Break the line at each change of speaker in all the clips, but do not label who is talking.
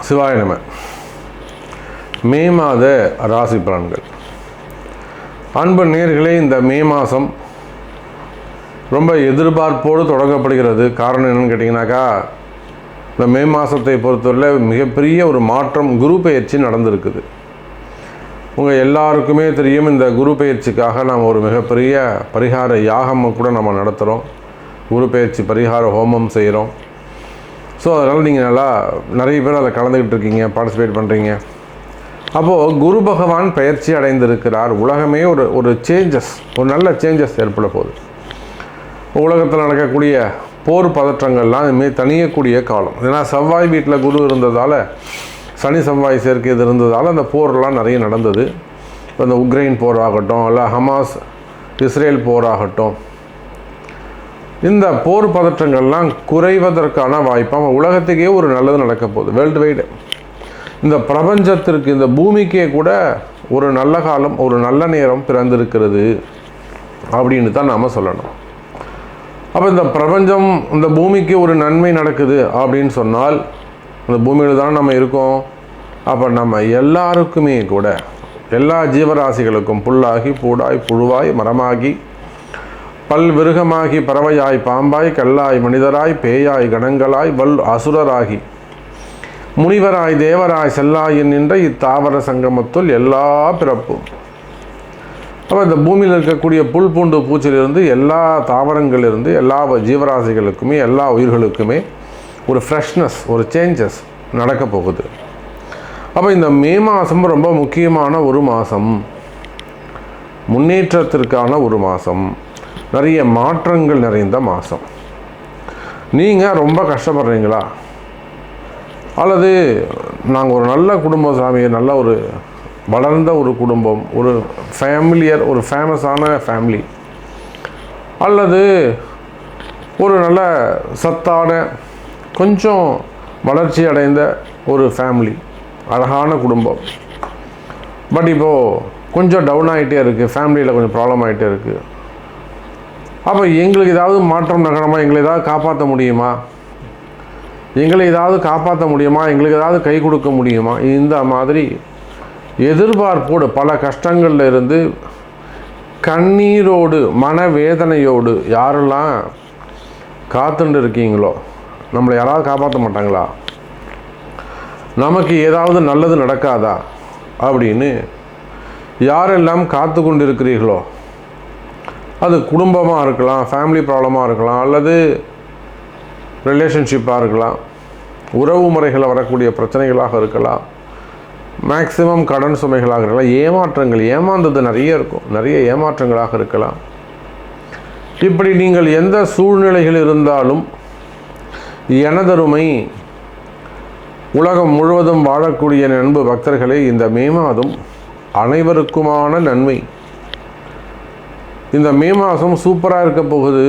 சிவாய நம. மே மாத ராசி பலன்கள். அன்பு நேயர்களே, இந்த மே மாதம் ரொம்ப எதிர்பார்ப்போடு தொடங்கப்படுகிறது. காரணம் என்னென்னு கேட்டிங்கனாக்கா, இந்த மே மாதத்தை பொறுத்தவரையில் மிகப்பெரிய ஒரு மாற்றம், குரு பெயர்ச்சி நடந்திருக்குது. உங்கள் எல்லாருக்குமே தெரியும், இந்த குரு பெயர்ச்சிக்காக நாம் ஒரு மிகப்பெரிய பரிகார யாகம் கூட நம்ம நடத்துகிறோம். குரு பெயர்ச்சி பரிகார ஹோமம் செய்கிறோம். ஸோ அதனால் நீங்கள் நிறைய பேர் அதை கலந்துக்கிட்டு இருக்கீங்க, பார்ட்டிசிபேட் பண்ணுறீங்க. அப்போது குரு பகவான் பெயர்ச்சி அடைந்திருக்கிறார். உலகமே ஒரு சேஞ்சஸ், ஒரு நல்ல சேஞ்சஸ் ஏற்பட போகுது. உலகத்தில் நடக்கக்கூடிய போர் பதற்றங்கள்லாம் இதுமாரி தணியக்கூடிய காலம். ஏன்னா செவ்வாய் வீட்டில் குரு இருந்ததால், சனி செவ்வாய் சேர்க்கை இது இருந்ததால் அந்த போர்லாம் நிறைய நடந்தது. இப்போ இந்த உக்ரைன் போர் ஆகட்டும், இல்லை ஹமாஸ் இஸ்ரேல் போராகட்டும், இந்த போர் பதற்றங்கள்லாம் குறைவதற்கான வாய்ப்பாக உலகத்துக்கே ஒரு நல்லது நடக்க போகுது. வேர்ல்டு வைடு, இந்த பிரபஞ்சத்திற்கு, இந்த பூமிக்கே கூட ஒரு நல்ல காலம், ஒரு நல்ல நேரம் பிறந்திருக்கிறது அப்படின்னு தான் நாம் சொல்லணும். அப்போ இந்த பிரபஞ்சம், இந்த பூமிக்கு ஒரு நன்மை நடக்குது அப்படின்னு சொன்னால், இந்த பூமியில் தான் நம்ம இருக்கோம். அப்போ நம்ம எல்லாருக்குமே கூட, எல்லா ஜீவராசிகளுக்கும், புல்லாகி பூடாய் புழுவாய் மரமாகி பல் விருகமாகி பறவையாய் பாம்பாய் கல்லாய் மனிதராய் பேயாய் கணங்களாய் வல் அசுரராகி முனிவராய் தேவராய் செல்லாயின் நின்ற இத்தாவர சங்கமத்துள் எல்லா பிறப்பும். அப்போ இந்த பூமியில் இருக்கக்கூடிய புல் பூண்டு பூச்சிலிருந்து, எல்லா தாவரங்களிலிருந்து, எல்லா ஜீவராசிகளுக்குமே, எல்லா உயிர்களுக்குமே ஒரு ஃப்ரெஷ்னஸ், ஒரு சேஞ்சஸ் நடக்க போகுது. அப்போ இந்த மே மாதம் ரொம்ப முக்கியமான ஒரு மாதம், முன்னேற்றத்திற்கான ஒரு மாதம், நிறைய மாற்றங்கள் நிறைந்த மாதம். நீங்கள் ரொம்ப கஷ்டப்படுறீங்களா, அல்லது நாங்கள் ஒரு நல்ல குடும்பம் சாமி, நல்ல ஒரு வளர்ந்த ஒரு குடும்பம், ஒரு ஃபேமிலியர், ஒரு ஃபேமஸான ஃபேமிலி, அல்லது ஒரு நல்ல சத்தான கொஞ்சம் வளர்ச்சி அடைந்த ஒரு ஃபேமிலி, அழகான குடும்பம், பட் இப்போது கொஞ்சம் டவுன் ஆகிட்டே இருக்குது, ஃபேமிலியில் கொஞ்சம் ப்ராப்ளம் ஆகிட்டே இருக்குது. அப்போ எங்களுக்கு ஏதாவது மாற்றம் நகரமா, எங்களை ஏதாவது காப்பாற்ற முடியுமா, எங்களுக்கு ஏதாவது கை கொடுக்க முடியுமா, இந்த மாதிரி எதிர்பார்ப்போடு பல கஷ்டங்களில் இருந்து கண்ணீரோடு மனவேதனையோடு யாரெல்லாம் காத்துட்டு இருக்கீங்களோ, நம்மளை யாராவது காப்பாற்ற மாட்டாங்களா, நமக்கு ஏதாவது நல்லது நடக்காதா அப்படின்னு யாரெல்லாம் காத்து கொண்டு இருக்கிறீர்களோ, அது குடும்பமாக இருக்கலாம், ஃபேமிலி ப்ராப்ளமாக இருக்கலாம், அல்லது ரிலேஷன்ஷிப்பாக இருக்கலாம், உறவு முறைகளில் வரக்கூடிய பிரச்சனைகளாக இருக்கலாம், மேக்சிமம் கடன் சுமைகளாக இருக்கலாம், ஏமாற்றங்கள், ஏமாந்தது நிறைய இருக்கும், நிறைய ஏமாற்றங்களாக இருக்கலாம். இப்படி நீங்கள் எந்த சூழ்நிலைகள் இருந்தாலும், எனதருமை உலகம் முழுவதும் வாழக்கூடிய அன்பு பக்தர்களே, இந்த மே மாதம் அனைவருக்குமான நன்மை. இந்த மே மாதம் சூப்பராக இருக்க போகுது.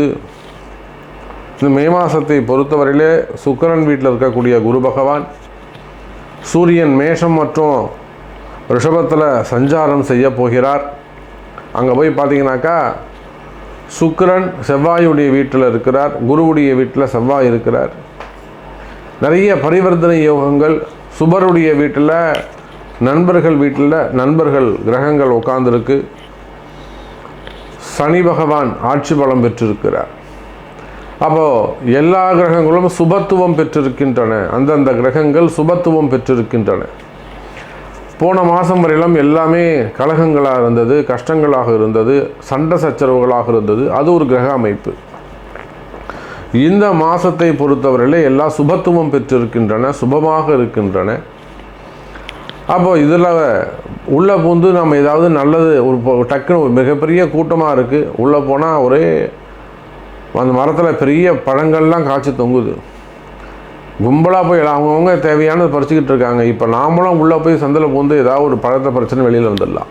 இந்த மே மாதத்தை பொறுத்தவரையிலே சுக்கிரன் வீட்டில் இருக்கக்கூடிய குரு பகவான், சூரியன் மேஷம் மற்றும் ரிஷபத்தில் சஞ்சாரம் செய்ய போகிறார். அங்கே போய் பார்த்தீங்கன்னாக்கா சுக்கிரன் செவ்வாயுடைய வீட்டில் இருக்கிறார், குருவுடைய வீட்டில் செவ்வாய் இருக்கிறார். நிறைய பரிவர்த்தனை யோகங்கள். சுபருடைய வீட்டில், நண்பர்கள் கிரகங்கள் உட்கார்ந்துருக்கு. சனி பகவான் ஆட்சி பலம் பெற்றிருக்கிறார். அப்போது எல்லா கிரகங்களும் சுபத்துவம் பெற்றிருக்கின்றன. அந்தந்த கிரகங்கள் சுபத்துவம் பெற்றிருக்கின்றன. போன மாதம் வரையிலும் எல்லாமே கலகங்களாக இருந்தது, கஷ்டங்களாக இருந்தது, சண்டை சச்சரவுகளாக இருந்தது. அது ஒரு கிரக அமைப்பு. இந்த மாதத்தை பொறுத்தவரையில் எல்லாம் சுபத்துவம் பெற்றிருக்கின்றன, சுபமாக இருக்கின்றன. அப்போ இதில் உள்ளே பூந்து நம்ம ஏதாவது நல்லது, ஒரு டக்குன்னு ஒரு மிகப்பெரிய கூட்டமாக இருக்குது, உள்ளே போனால் ஒரே அந்த மரத்தில் பெரிய பழங்கள்லாம் காய்ச்சி தொங்குது, கும்பலாக போய் அவங்கவுங்க தேவையானது பறிச்சுக்கிட்டு இருக்காங்க. இப்போ நாமளும் உள்ளே போய் சந்தில் பூந்து ஏதாவது ஒரு பழத்தை பறிச்சுன்னு வெளியில் வந்துடலாம்.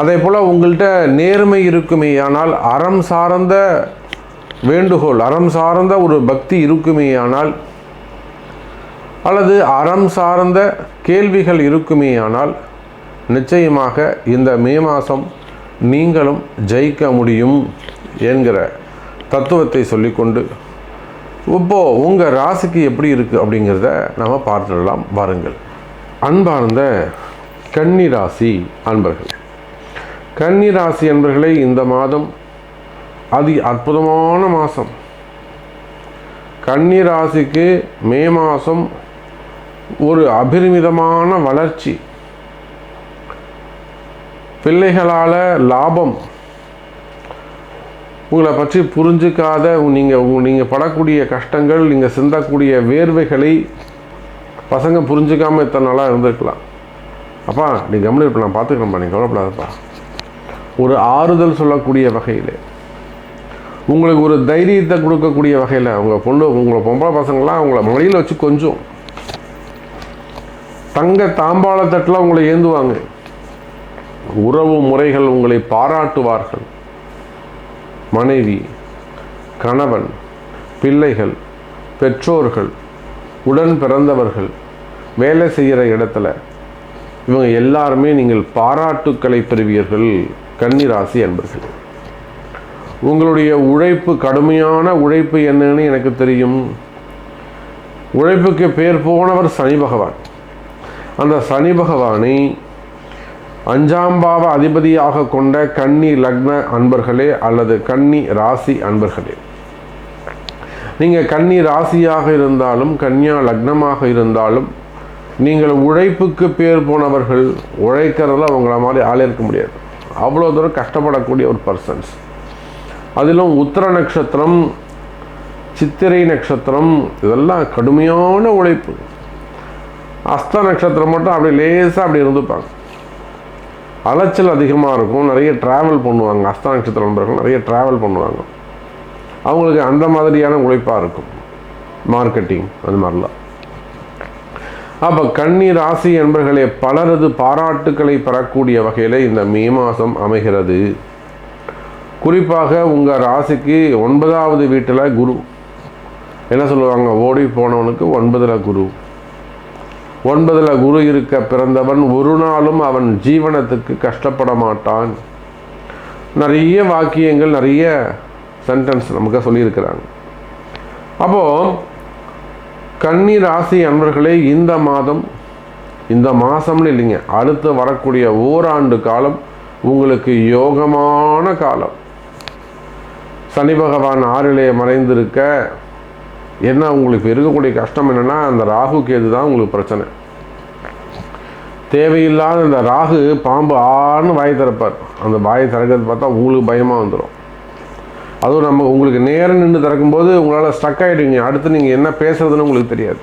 அதே போல் உங்கள்கிட்ட நேர்மை இருக்குமே ஆனால், அறம் சார்ந்த வேண்டுகோள், அறம் சார்ந்த ஒரு பக்தி இருக்குமே ஆனால், அல்லது அறம் சார்ந்த கேள்விகள் இருக்குமே ஆனால், நிச்சயமாக இந்த மே மாதம் நீங்களும் ஜெயிக்க முடியும் என்கிற தத்துவத்தை சொல்லிக்கொண்டு இப்போது உங்கள் ராசிக்கு எப்படி இருக்குது அப்படிங்கிறத நம்ம பார்த்துடலாம் வாருங்கள். அன்பார்ந்த கன்னி ராசி அன்பர்கள், கன்னி ராசி அன்பர்களே, இந்த மாதம் அற்புதமான மாதம். கன்னி ராசிக்கு மே மாதம் ஒரு அபரிமிதமான வளர்ச்சி, பிள்ளைகளால் லாபம், உங்களை பற்றி புரிஞ்சிக்காத நீங்கள் படக்கூடிய கஷ்டங்கள், நீங்கள் சிந்தக்கூடிய வேர்வைகளை பசங்க புரிஞ்சிக்காமல் இத்தனை நாளாக இருந்திருக்கலாம். அப்பா நீ கவனம் இருப்ப, நான் பார்த்துக்கிறேன்ப்பா, நீ கவலைப்படாதப்பா. ஒரு ஆறுதல் சொல்லக்கூடிய வகையில், உங்களுக்கு ஒரு தைரியத்தை கொடுக்கக்கூடிய வகையில், உங்களை பொம்பளை பசங்களாம் உங்களை மடியில் வச்சு கொஞ்சம் தங்க தாம்பாளத்தட்டில் உங்களை ஏந்துவாங்க. உறவு முறைகள் உங்களை பாராட்டுவார்கள். மனைவி, கணவன், பிள்ளைகள், பெற்றோர்கள், உடன் பிறந்தவர்கள், வேலை செய்கிற இடத்துல இவங்க எல்லாருமே நீங்கள் பாராட்டுக்களை பெறுவீர்கள். கன்னி ராசி அன்பர்கள், உங்களுடைய உழைப்பு, கடுமையான உழைப்பு என்னன்னு எனக்கு தெரியும். உழைப்புக்கு பேர் போனவர் சனி பகவான். அந்த சனி பகவானை 5ஆம் பாவ அதிபதியாக கொண்ட கன்னி லக்ன அன்பர்களே அல்லது கன்னி ராசி அன்பர்களே, நீங்கள் கன்னி ராசியாக இருந்தாலும் கன்னியா லக்னமாக இருந்தாலும் நீங்கள் உழைப்புக்கு பேர் போனவர்கள். உழைக்கிறதுல அவங்கள மாதிரி ஆளே இருக்க முடியாது. அவ்வளோ தூரம் கஷ்டப்படக்கூடிய ஒரு பர்சன்ஸ். அதிலும் உத்திர நட்சத்திரம், சித்திரை நட்சத்திரம், இதெல்லாம் கடுமையான உழைப்பு. அஸ்த நட்சத்திரம் மட்டும் அப்படி லேசாக அப்படி இருந்துப்பாங்க. அலைச்சல் அதிகமாக இருக்கும், நிறைய ட்ராவல் பண்ணுவாங்க. அஸ்த நட்சத்திரம் நண்பர்கள் நிறைய ட்ராவல் பண்ணுவாங்க. அவங்களுக்கு அந்த மாதிரியான உழைப்பாக இருக்கும், மார்க்கெட்டிங் அது மாதிரிலாம். அப்போ கன்னி ராசி என்பர்களே, பலரது பாராட்டுக்களை பெறக்கூடிய வகையில் இந்த மே மாதம் அமைகிறது. குறிப்பாக உங்கள் ராசிக்கு 9வது வீட்டில் குரு. என்ன சொல்லுவாங்க, ஓடி போனவனுக்கு 9ல் குரு. 9ல் குரு இருக்க பிறந்தவன் ஒரு நாளும் அவன் ஜீவனத்துக்கு கஷ்டப்பட மாட்டான். நிறைய வாக்கியங்கள், நிறைய சென்டென்ஸ் நமக்கு சொல்லியிருக்கிறாங்க. அப்போது கன்னி ராசி அன்பர்களே, இந்த மாதம்னு இல்லைங்க, அடுத்து வரக்கூடிய ஓராண்டு காலம் உங்களுக்கு யோகமான காலம். சனி பகவான் 6லே மறைந்திருக்க என்ன உங்களுக்கு இருக்கக்கூடிய கஷ்டம் என்னென்னா, அந்த ராகு கேது தான் உங்களுக்கு பிரச்சனை. தேவையில்லாத இந்த ராகு பாம்பு ஆன்னு வாய் திறப்பார். அந்த வாயை திறக்கிறது பார்த்தா உங்களுக்கு பயமாக வந்துடும். அதுவும் உங்களுக்கு நேரம் நின்று திறக்கும்போது உங்களால் ஸ்டக் ஆகிடுவீங்க. அடுத்து நீங்கள் என்ன பேசுறதுன்னு உங்களுக்கு தெரியாது.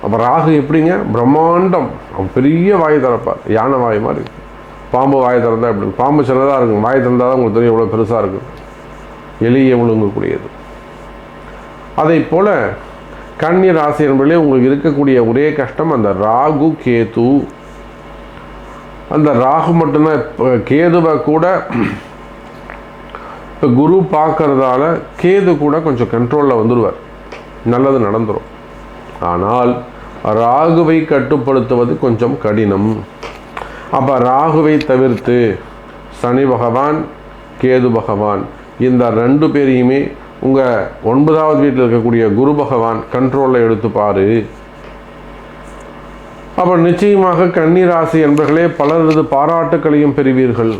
அப்போ ராகு எப்படிங்க, பிரம்மாண்டம், பெரிய வாய் திறப்பார். யானை வாய் மாதிரி. பாம்பு வாயை திறந்தா எப்படி, பாம்பு சின்னதாக இருக்கும், வாயை திறந்தால் தான் உங்களுக்கு தெரியும் எவ்வளோ பெருசாக இருக்கும். எளிய விழுங்கக்கூடியது. அதை போல் கன்னி ராசி என்பதிலே உங்களுக்கு இருக்கக்கூடிய ஒரே கஷ்டம் அந்த ராகு கேது. அந்த ராகு மட்டும்தான். இப்போ கேதுவை கூட இப்போ குரு பார்க்கறதால கேது கூட கொஞ்சம் கண்ட்ரோலில் வந்துடுவார், நல்லது நடந்துடும். ஆனால் ராகுவை கட்டுப்படுத்துவது கொஞ்சம் கடினம். அப்போ ராகுவை தவிர்த்து சனி பகவான், கேது பகவான், இந்த 2 பேரையுமே உங்கள் 9வது வீட்டில் இருக்கக்கூடிய குரு பகவான் கண்ட்ரோலில் எடுத்துப்பார். அப்போ நிச்சயமாக கன்னி ராசி என்பர்களே, பலரது பாராட்டுக்களையும் பெறுவீர்கள்.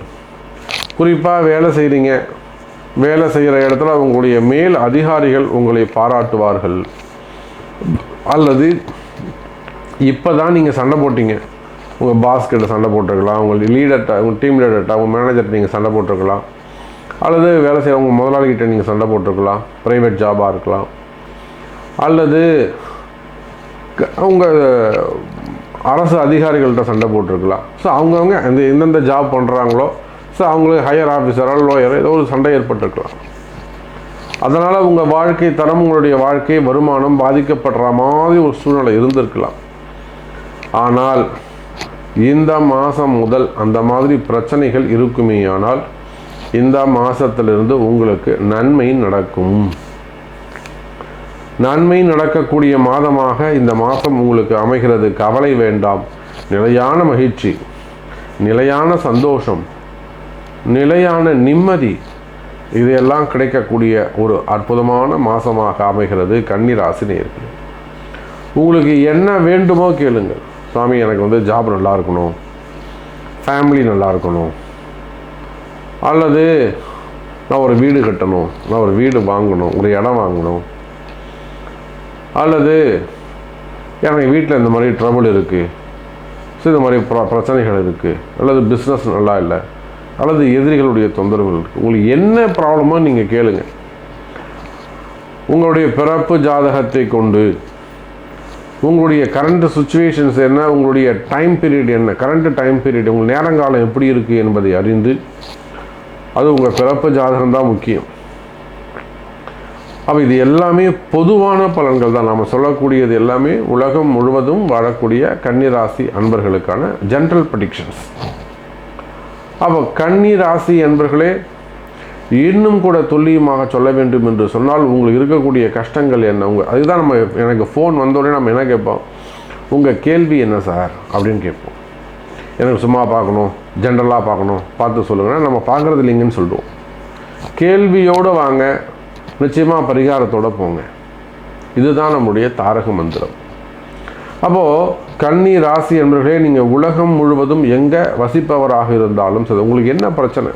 குறிப்பாக வேலை செய்கிறீங்க, வேலை செய்கிற இடத்துல உங்களுடைய மேல் அதிகாரிகள் உங்களை பாராட்டுவார்கள். அல்லது இப்போ தான் நீங்கள் சண்டை போட்டீங்க, உங்கள் பாஸ்கிட்ட சண்டை போட்டிருக்கலாம், உங்கள் லீடர்கிட்ட, உங்கள் டீம் லீடர்கிட்ட, உங்கள் மேனேஜர்கிட்ட நீங்கள் சண்டை போட்டிருக்கலாம். அல்லது வேலை செய்கிற உங்கள் முதலாளிகிட்ட நீங்கள் சண்டை போட்டிருக்கலாம், ப்ரைவேட் ஜாபாக இருக்கலாம். அல்லது உங்கள் அரசு அதிகாரிகள்கிட்ட சண்டை போட்டிருக்கலாம். ஸோ அவங்கவுங்க எந்தெந்த ஜாப் பண்ணுறாங்களோ, ஸோ அவங்களுக்கு ஹையர் ஆஃபீஸரோ லோயரோ ஏதோ ஒரு சண்டை ஏற்பட்டிருக்கலாம். அதனால் உங்கள் வாழ்க்கை தரம், உங்களுடைய வாழ்க்கை வருமானம் பாதிக்கப்படுற மாதிரி ஒரு சூழ்நிலை இருந்திருக்கலாம். ஆனால் இந்த மாதம் முதல் அந்த மாதிரி பிரச்சனைகள் இருக்குமேயானால் இந்த மாதத்திலிருந்து உங்களுக்கு நன்மை நடக்கும். நன்மை நடக்கக்கூடிய மாதமாக இந்த மாதம் உங்களுக்கு அமைகிறது. கவலை வேண்டாம். நிலையான மகிழ்ச்சி, நிலையான சந்தோஷம், நிலையான நிம்மதி, இதையெல்லாம் கிடைக்கக்கூடிய ஒரு அற்புதமான மாதமாக அமைகிறது கன்னி ராசி நேயர்களே. உங்களுக்கு என்ன வேண்டுமோ கேளுங்கள். சாமி, எனக்கு ஜாப் நல்லா இருக்கணும், ஃபேமிலி நல்லா இருக்கணும், அல்லது நான் ஒரு வீடு கட்டணும், நான் ஒரு வீடு வாங்கணும், ஒரு இடம் வாங்கணும், அல்லது எனக்கு வீட்டில் இந்த மாதிரி ட்ரபிள் இருக்குது, ஸோ இந்த மாதிரி பிரச்சனைகள் இருக்குது, அல்லது பிஸ்னஸ் நல்லா இல்லை, அல்லது எதிரிகளுடைய தொந்தரவுகள் இருக்குது. உங்களுக்கு என்ன ப்ராப்ளமோ நீங்கள் கேளுங்க. உங்களுடைய பிறப்பு ஜாதகத்தை கொண்டு உங்களுடைய கரண்ட் சுச்சுவேஷன்ஸ் என்ன, உங்களுடைய டைம் பீரியட் என்ன, கரண்ட் டைம் பீரியட், உங்கள் நேரங்காலம் எப்படி இருக்குது என்பதை அறிந்து, அது உங்கள் பிறப்பு ஜாதகம் தான் முக்கியம். அப்போ இது எல்லாமே பொதுவான பலன்கள் தான். நாம் சொல்லக்கூடியது எல்லாமே உலகம் முழுவதும் வாழக்கூடிய கன்னிராசி அன்பர்களுக்கான ஜென்ரல் ப்ரெடிக்ஷன்ஸ். அப்போ கன்னிராசி அன்பர்களே, இன்னும் கூட துல்லியமாக சொல்ல வேண்டும் என்று சொன்னால் உங்களுக்கு இருக்கக்கூடிய கஷ்டங்கள் என்ன, அதுதான் எனக்கு ஃபோன் வந்தோடனே நம்ம என்ன கேட்போம், உங்கள் கேள்வி என்ன சார் அப்படின்னு கேட்போம். எனக்கு சும்மா பார்க்கணும், ஜென்ரலாக பார்க்கணும், பார்த்து சொல்லுங்கன்னா நம்ம பார்க்குறது இல்லைங்கன்னு சொல்லுவோம். கேள்வியோடு வாங்க, நிச்சயமாக பரிகாரத்தோடு போங்க. இதுதான் நம்முடைய தாரக மந்திரம். அப்போது கன்னி ராசி என்பவர்களே, நீங்கள் உலகம் முழுவதும் எங்கே வசிப்பவராக இருந்தாலும் சரி, உங்களுக்கு என்ன பிரச்சனை,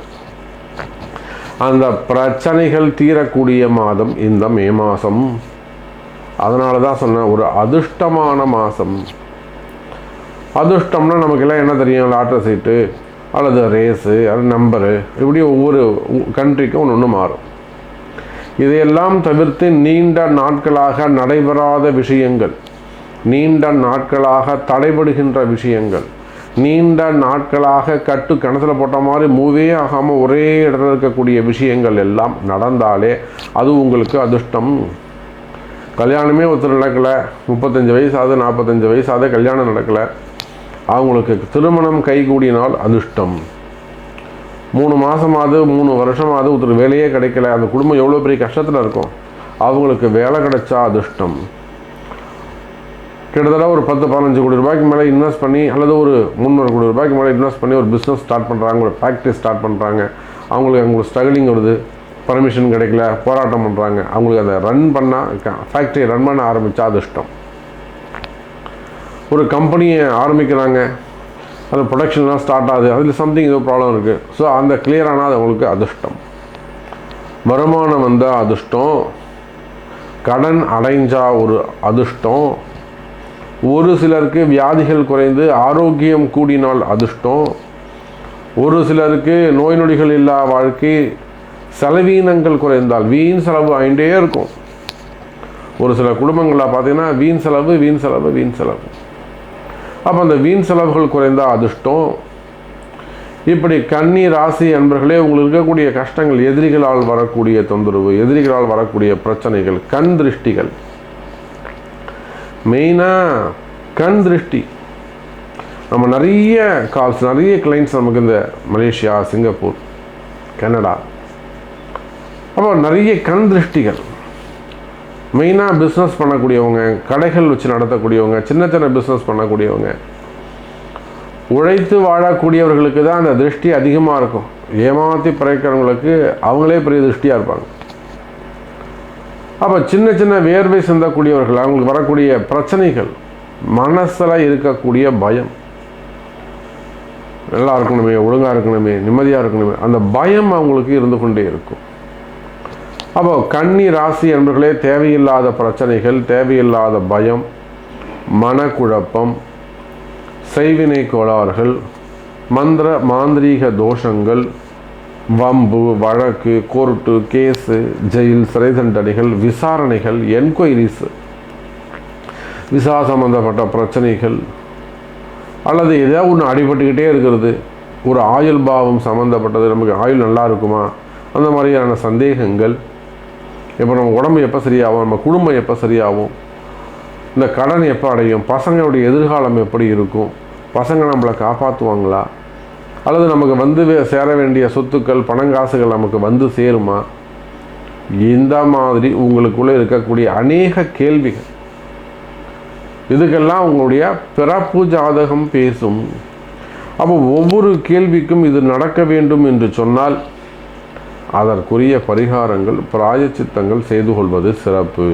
அந்த பிரச்சனைகள் தீரக்கூடிய மாதம் இந்த மே மாதம். அதனால தான் சொன்னேன், ஒரு அதிர்ஷ்டமான மாதம். அதிர்ஷ்டம்னா நமக்கெல்லாம் என்ன தெரியும், லாட்டரி சீட்டு அல்லது ரேஸு அல்லது நம்பரு, இப்படி ஒவ்வொரு கண்ட்ரிக்கும் ஒன்று ஒன்று மாறும். இதையெல்லாம் தவிர்த்து நீண்ட நாட்களாக நடைபெறாத விஷயங்கள், நீண்ட நாட்களாக தடைபடுகின்ற விஷயங்கள், நீண்ட நாட்களாக கணத்தில் போட்ட மாதிரி மூவே ஆகாமல் ஒரே இடத்துல இருக்கக்கூடிய விஷயங்கள் எல்லாம் நடந்தாலே அது உங்களுக்கு அதிர்ஷ்டம். கல்யாணமே ஒருத்தர் நடக்கலை, 35 வயசாவது 45 வயசாவது கல்யாணம் நடக்கலை, அவங்களுக்கு திருமணம் கைகூடினால் அதிர்ஷ்டம். 3 மாதமாவது 3 வருஷமாவது ஒருத்தர் வேலையே கிடைக்கல, அந்த குடும்பம் எவ்வளோ பெரிய கஷ்டத்தில் இருக்கும், அவங்களுக்கு வேலை கிடைச்சா அதிர்ஷ்டம். கிட்டத்தட்ட ஒரு 10-15 கோடி ரூபாய்க்கு மேலே இன்வெஸ்ட் பண்ணி, அல்லது ஒரு 300 கோடி ரூபாய்க்கு மேலே இன்வெஸ்ட் பண்ணி ஒரு பிஸ்னஸ் ஸ்டார்ட் பண்ணுறாங்க, ஒரு ஃபேக்ட்ரி ஸ்டார்ட் பண்ணுறாங்க, அவங்களுக்கு ஸ்ட்ரகிளிங் வருது, பர்மிஷன் கிடைக்கல, போராட்டம் பண்ணுறாங்க, அவங்களுக்கு அதை ரன் பண்ணால், ஃபேக்ட்ரியை ரன் பண்ண ஆரம்பித்தா அதிர்ஷ்டம். ஒரு கம்பெனியை ஆரம்பிக்கிறாங்க, அந்த ப்ரொடக்ஷன்லாம் ஸ்டார்ட் ஆகுது, அதில் சம்திங் ஏதோ ப்ராப்ளம் இருக்குது, ஸோ அந்த கிளியர் ஆனால் அது அவங்களுக்கு அதிர்ஷ்டம். வருமானம் வந்தால் அதிர்ஷ்டம், கடன் அடைஞ்சால் ஒரு அதிர்ஷ்டம், ஒரு சிலருக்கு வியாதிகள் குறைந்து ஆரோக்கியம் கூடினால் அதிர்ஷ்டம், ஒரு சிலருக்கு நோய் நொடிகள் இல்லா வாழ்க்கை, செலவீனங்கள் குறைந்தால், வீண் செலவு ஆகிட்டே இருக்கும். ஒரு சில குடும்பங்களில் பார்த்தீங்கன்னா வீண் செலவு வீண் செலவு வீண் செலவு. அப்போ அந்த வீண் செலவுகள் குறைந்தால் அதிர்ஷ்டம். இப்படி கன்னி ராசி அன்பர்களே, உங்களுக்கு இருக்கக்கூடிய கஷ்டங்கள், எதிரிகளால் வரக்கூடிய தொந்தரவு, எதிரிகளால் வரக்கூடிய பிரச்சனைகள், கண் திருஷ்டிகள், மெயினாக கண் திருஷ்டி. நம்ம நிறைய கால்ஸ், நிறைய கிளைண்ட்ஸ் நமக்கு இந்த மலேசியா, சிங்கப்பூர், கனடா, அப்போ நிறைய கண் திருஷ்டிகள். மெயினாக பிஸ்னஸ் பண்ணக்கூடியவங்க, கடைகள் வச்சு நடத்தக்கூடியவங்க, சின்ன சின்ன பிஸ்னஸ் பண்ணக்கூடியவங்க, உழைத்து வாழக்கூடியவர்களுக்கு தான் அந்த திருஷ்டி அதிகமாக இருக்கும். ஏமாற்றி பிறக்கிறவங்களுக்கு அவங்களே பெரிய திருஷ்டியாக இருப்பாங்க. அப்போ சின்ன சின்ன வேர்வை சிந்தக்கூடியவர்கள், அவங்களுக்கு வரக்கூடிய பிரச்சனைகள், மனசில் இருக்கக்கூடிய பயம், நல்லா இருக்கணுமே, ஒழுங்காக இருக்கணுமே, நிம்மதியாக இருக்கணுமே, அந்த பயம் அவங்களுக்கு இருந்து கொண்டே இருக்கும். அப்போ கன்னி ராசி என்பவர்களே, தேவையில்லாத பிரச்சனைகள், தேவையில்லாத பயம், மனக்குழப்பம், செய்வினை கோளாறுகள், மாந்திரீக தோஷங்கள், வம்பு, வழக்கு, கோர்ட்டு, கேஸு, ஜெயில், சிறை தண்டனைகள், விசாரணைகள், என்கொயரிஸ், விசா சம்பந்தப்பட்ட பிரச்சனைகள், அல்லது ஏதாவது ஒன்று அடிபட்டுக்கிட்டே இருக்கிறது, ஒரு ஆயுள் பாவம் சம்மந்தப்பட்டது, நமக்கு ஆயுள் நல்லா இருக்குமா, அந்த மாதிரியான சந்தேகங்கள், இப்போ நம்ம உடம்பு எப்போ சரியாகும், நம்ம குடும்பம் எப்போ சரியாகும், இந்த கடன் எப்போ அடையும், பசங்களுடைய எதிர்காலம் எப்படி இருக்கும், பசங்க நம்மளை காப்பாற்றுவாங்களா, அல்லது நமக்கு சேர வேண்டிய சொத்துக்கள், பணங்காசுகள் நமக்கு சேருமா, இந்த மாதிரி உங்களுக்குள்ளே இருக்கக்கூடிய அநேக கேள்விகள், இதுக்கெல்லாம் உங்களுடைய பிறப்பு ஜாதகம் பேசும். அப்போ ஒவ்வொரு கேள்விக்கும் இது நடக்க வேண்டும் என்று சொன்னால் அதற்குரிய பரிகாரங்கள் பிராயச்சித்தங்கள் செய்து கொள்வது சிறப்பு.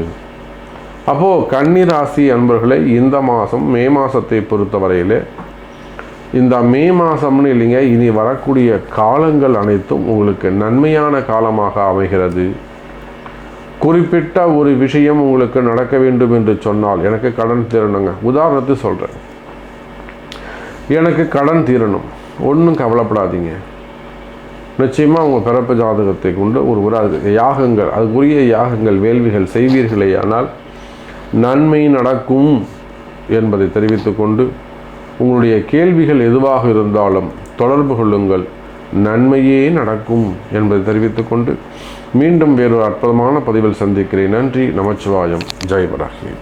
அப்போது கன்னிராசி அன்பர்களே, இந்த மாதம் மே மாதத்தை பொறுத்தவரையில் இந்த மே மாதம்னு இல்லைங்க, இனி வரக்கூடிய காலங்கள் அனைத்தும் உங்களுக்கு நன்மையான காலமாக அமைகிறது. குறிப்பிட்ட ஒரு விஷயம் உங்களுக்கு நடக்க வேண்டும் என்று சொன்னால், எனக்கு கடன் தீரணுங்க, உதாரணத்துக்கு சொல்கிறேன், எனக்கு கடன் தீரணும், ஒன்றும் கவலைப்படாதீங்க. நிச்சயமாக உங்கள் பிறப்பு ஜாதகத்தை கொண்டு ஒரு யாகங்கள், அதுக்குரிய யாகங்கள் வேள்விகள் செய்வீர்களே, ஆனால் நன்மை நடக்கும் என்பதை தெரிவித்துக்கொண்டு, உங்களுடைய கேள்விகள் எதுவாக இருந்தாலும் தொடர்பு கொள்ளுங்கள், நன்மையே நடக்கும் என்பதை தெரிவித்துக்கொண்டு மீண்டும் வேறொரு அற்புதமான பதிவில் சந்திக்கிறேன். நன்றி. நமச்சிவாயம். ஜெய் வராகி.